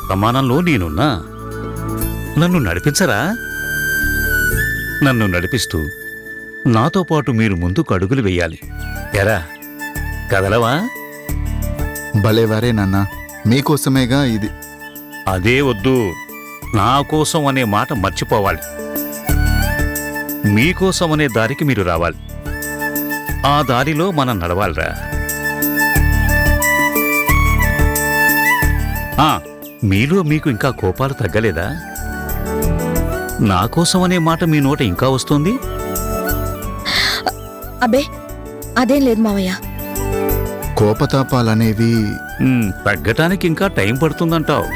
వర్తమానంలో నేనున్నా. నన్ను నడిపించరా? నన్ను నడిపిస్తూ నాతో పాటు మీరు ముందుకు అడుగులు వెయ్యాలి. ఎరా, కదలవా? భలేవారే నాన్న, మీకోసమేగా ఇది. అదే వద్దు, నా కోసం అనే మాట మర్చిపోవాలి. మీకోసం అనే దారికి మీరు రావాలి. ఆ దారిలో మనం నడవాలిరా. మీలో మీకు ఇంకా కోపాలు తగ్గలేదా? నా కోసం అనే మాట మీ నోట ఇంకా వస్తుంది? అబ్బే, అదేం లేదు మావయ్య. కోపతాపాలనేవి తగ్గటానికి ఇంకా టైం పడుతుందంటావు.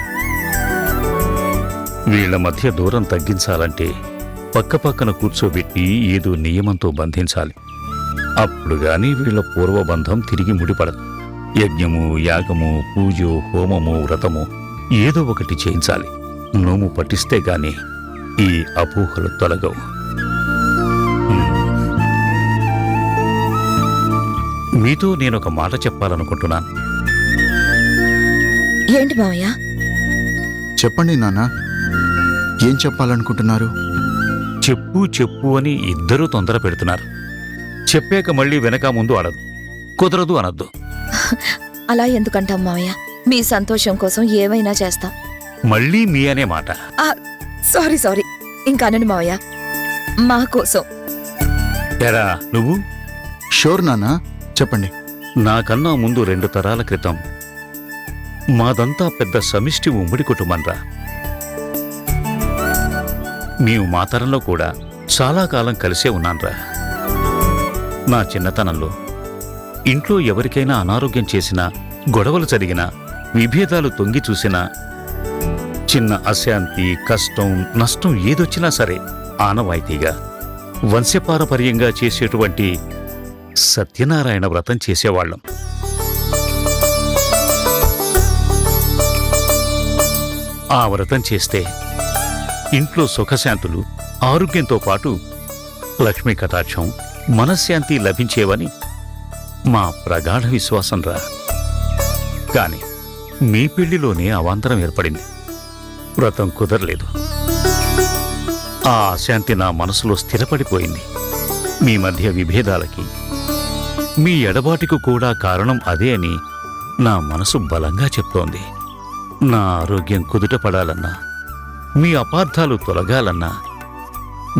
వీళ్ల మధ్య దూరం తగ్గించాలంటే పక్కపక్కన కూర్చోబెట్టి ఏదో నియమంతో బంధించాలి. అప్పుడు గాని వీళ్ల పూర్వబంధం తిరిగి ముడిపడదు. యజ్ఞము, యాగము, పూజో, హోమము, వ్రతము ఏదో ఒకటి చేయించాలి. నోము పట్టిస్తే గాని ఈ అపోహలు తొలగవు. మీతో నేనొక మాట చెప్పాలనుకుంటున్నాను. ఏంటి మావయ్య? చెప్పండి నాన్న, ఏం చెప్పాలనుకుంటున్నారు? చెప్పు చెప్పు అని ఇద్దరూ తొందర పెడుతున్నారు. చెప్పాక మళ్ళీ వెనక ముందు అడదు, కుదరదు అనద్దు. అలా ఎందుకంటాం మావయ్య? మీ సంతోషం కోసం ఏమైనా చేస్తాం. మళ్ళీ మీ అనే మాట. సారీ, ఇంకా అనండి మావయ్య, మా కోసం. ఎరా నువ్వు? షూర్ నాన్న, చెప్పండి. నాకన్నా ముందు 2 తరాల క్రితం మాదంతా పెద్ద సమిష్టి ఉమ్మడి కుటుంబంరా. మేము మా తరంలో కూడా చాలా కాలం కలిసే ఉన్నాన్రా. నా చిన్నతనంలో ఇంట్లో ఎవరికైనా అనారోగ్యం చేసినా, గొడవలు జరిగినా, విభేదాలు తొంగి చూసినా, చిన్న అశాంతి, కష్టం, నష్టం ఏదొచ్చినా సరే ఆనవాయితీగా వంశపారపర్యంగా చేసేటువంటి సత్యనారాయణ వ్రతం చేసేవాళ్లం. ఆ వ్రతం చేస్తే ఇంట్లో సుఖశాంతులు, ఆరోగ్యంతో పాటు లక్ష్మీ కటాక్షం, మనశ్శాంతి లభించేవని మా ప్రగాఢ విశ్వాసంరా. కాని మీ పెళ్లిలోనే అవాంతరం ఏర్పడింది. వ్రతం కుదరలేదు. ఆ అశాంతి నా మనసులో స్థిరపడిపోయింది. మీ మధ్య విభేదాలకి, మీ ఎడబాటుకు కూడా కారణం అదే అని నా మనసు బలంగా చెప్తోంది. నా ఆరోగ్యం కుదుటపడాలన్నా, మీ అపార్థాలు తొలగాలన్నా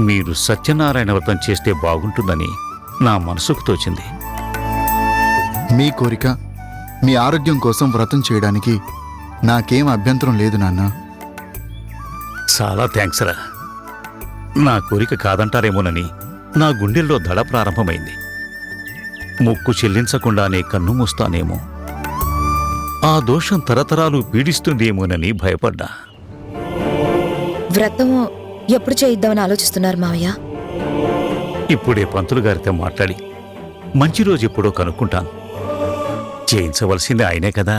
మీరు సత్యనారాయణ వ్రతం చేస్తే బాగుంటుందని నా మనసుకు తోచింది. మీ కోరిక, మీ ఆరోగ్యం కోసం వ్రతం చేయడానికి నాకేం అభ్యంతరం లేదు నాన్న. చాలా థ్యాంక్స్ రా. నా కోరిక కాదంటారేమోనని నా గుండెల్లో దడ ప్రారంభమైంది. మొక్కు చెల్లించకుండానే కన్ను మూస్తానేమో, ఆ దోషం తరతరాలు పీడిస్తుందేమోనని భయపడ్డా. వ్రతం ఎప్పుడు చేయిద్దామని ఆలోచిస్తున్నారు మావయ్య? ఇప్పుడే పంతులు గారితో మాట్లాడి మంచి రోజు ఎప్పుడో కనుక్కుంటాను. చేయించవలసింది ఆయనే కదా.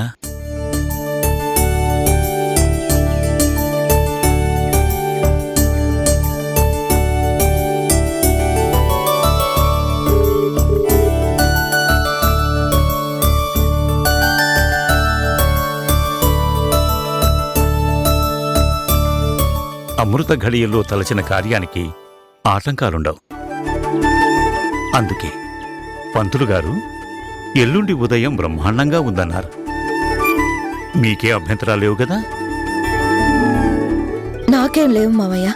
అమృత ఘడియల్లో తలచిన కార్యానికి ఆటంకాలుండవు. అందుకే పంతులు గారు ఎల్లుండి ఉదయం బ్రహ్మాండంగా ఉందన్నారు. మీకే అభ్యంతరాలు లేవు కదా? నాకేం లేవు మావయ్య.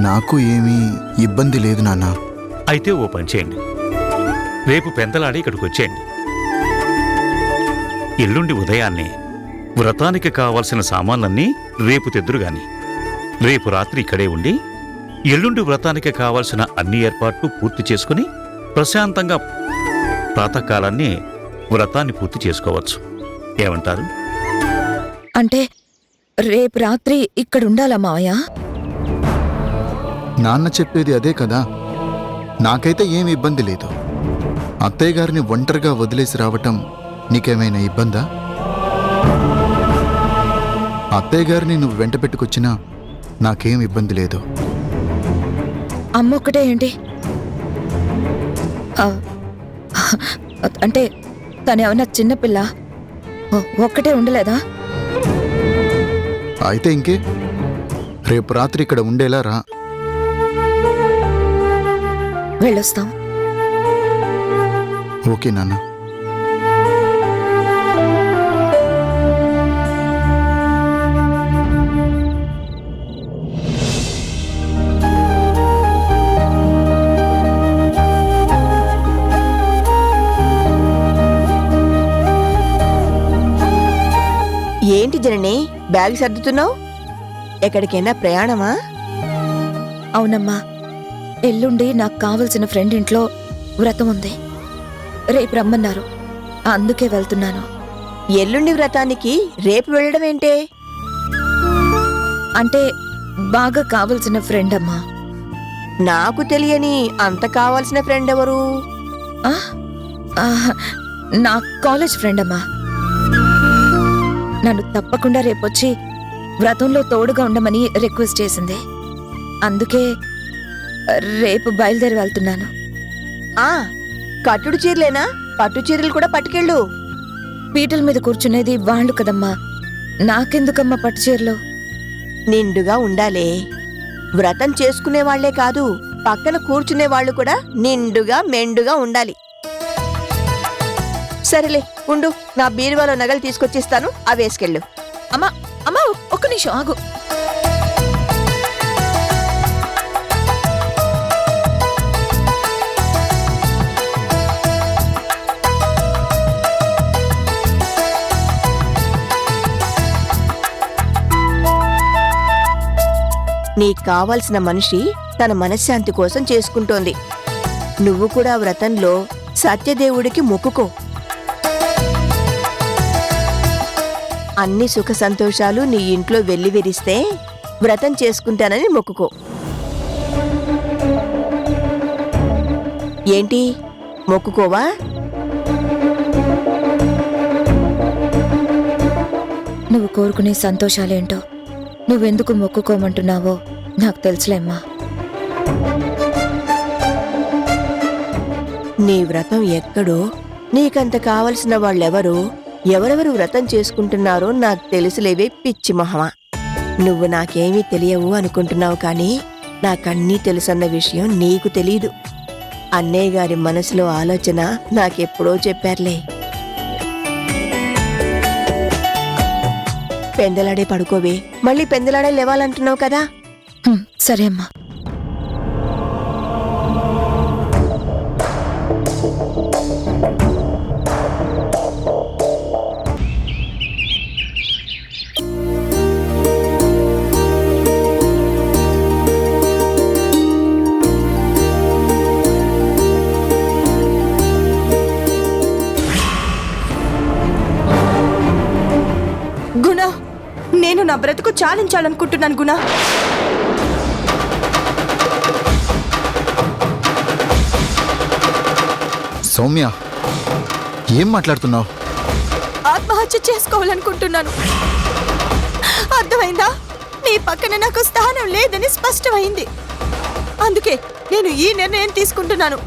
నాకు ఏమీ ఇబ్బంది లేదు నాన్న. అయితే ఓ పని చేయండి, రేపు పెందలాడి ఇక్కడికి వచ్చేయండి. ఎల్లుండి ఉదయాన్నే వ్రతానికి కావాల్సిన సామాన్లన్నీ రేపు తెద్దురుగాని, రేపు రాత్రి ఇక్కడే ఉండి ఎల్లుండి వ్రతానికి కావాల్సిన అన్ని ఏర్పాట్లు పూర్తి చేసుకుని ప్రశాంతంగా ప్రాతకాలాన్ని వ్రతాన్ని పూర్తి చేసుకోవచ్చు. ఏమంటారు? అంటే రేపు రాత్రి ఇక్కడుండాలా మావయ్య? నాన్న చెప్పేది అదే కదా. నాకైతే ఏమి ఇబ్బంది లేదు. అత్తయ్య గారిని ఒంటరిగా వదిలేసి రావటం నీకేమైనా ఇబ్బందా? అత్తయ్య గారిని నువ్వు వెంట పెట్టుకొచ్చినా నాకేం ఇబ్బంది లేదు. అమ్మొక్కటే ఏంటి? అంటే తనేమన్నా చిన్నపిల్ల ఒక్కటే ఉండలేదా? అయితే ఇంకే రేపు రాత్రి ఇక్కడ ఉండేలా రా. వెళ్ళొస్తాం. ఓకే నాన్న. ఏంటి జనని బ్యాగ్ సర్దుతున్నావు? ఎక్కడికైనా ప్రయాణమా? అవునమ్మా, ఎల్లుండి నాకు కావలసిన ఫ్రెండ్ ఇంట్లో వ్రతం ఉంది. రేపు రమ్మన్నారు, అందుకే వెళ్తున్నాను. ఎల్లుండి వ్రతానికి రేపు వెళ్ళడం ఏంటే? అంటే బాగా కావలసిన ఫ్రెండ్ అమ్మా. నాకు తెలియని అంత కావాల్సిన ఫ్రెండ్ ఎవరు? ఆ, ఆ, నా కాలేజ్ ఫ్రెండ్ అమ్మా. నన్ను తప్పకుండా రేపొచ్చి వ్రతంలో తోడుగా ఉండమని రిక్వెస్ట్ చేసింది. అందుకే రేపు బయలుదేరి వెళ్తున్నాను. ఆ కట్టుడు చీరలేనా? పట్టు చీరలు కూడా పట్టుకెళ్ళు. పీటల మీద కూర్చునేది వాళ్ళు కదమ్మా, నాకెందుకమ్మా పట్టుచీరలు? నిండుగా ఉండాలే. వ్రతం చేసుకునే వాళ్లే కాదు, పక్కన కూర్చునే వాళ్ళు కూడా నిండుగా మెండుగా ఉండాలి. సరేలే ఉండు, నా బీరువాలో నగలు తీసుకొచ్చిస్తాను, అవి వేసుకెళ్ళు. అమ్మా అమ్మా, ఒక్క నిమిషం ఆగు. నీకు కావాల్సిన మనిషి తన మనశ్శాంతి కోసం చేసుకుంటోంది. నువ్వు కూడా వ్రతంలో సత్యదేవుడికి మొక్కుకో. అన్ని సుఖ సంతోషాలు నీ ఇంట్లో వెల్లివిరిస్తే వ్రతం చేసుకుంటానని మొక్కుకో. ఏంటి మొక్కుకోవా? నువ్వు కోరుకునే సంతోషాలేంటో నువ్వెందుకు మొక్కుకోమంటున్నావో నాకు తెలుసులేమ్మా. నీ వ్రతం ఎక్కడో, నీకంత కావలసిన వాళ్ళెవరో, ఎవరెవరు వ్రతం చేసుకుంటున్నారో నాకు తెలుసులేవే పిచ్చి మొహమా. నువ్వు నాకేమీ తెలియవు అనుకుంటున్నావు, కానీ నాకన్నీ తెలుసన్న విషయం నీకు తెలీదు. అన్నయ్య గారి మనసులో ఆలోచన నాకెప్పుడో చెప్పారులే. పెందలాడే పడుకోవే, మళ్ళీ పెందలాడే లేవాలంటున్నావు కదా. సరే అమ్మా. గుణ, నేను నా బ్రతుకు చాలించాలనుకుంటున్నాను గుణ. సౌమ్య, ఏం మాట్లాడుతున్నావు? ఆత్మహత్య చేసుకోవాలనుకుంటున్నాను. అర్థమైందా? నీ పక్కన నాకు స్థానం లేదని స్పష్టమైంది. అందుకే నేను ఈ నిర్ణయం తీసుకుంటున్నాను.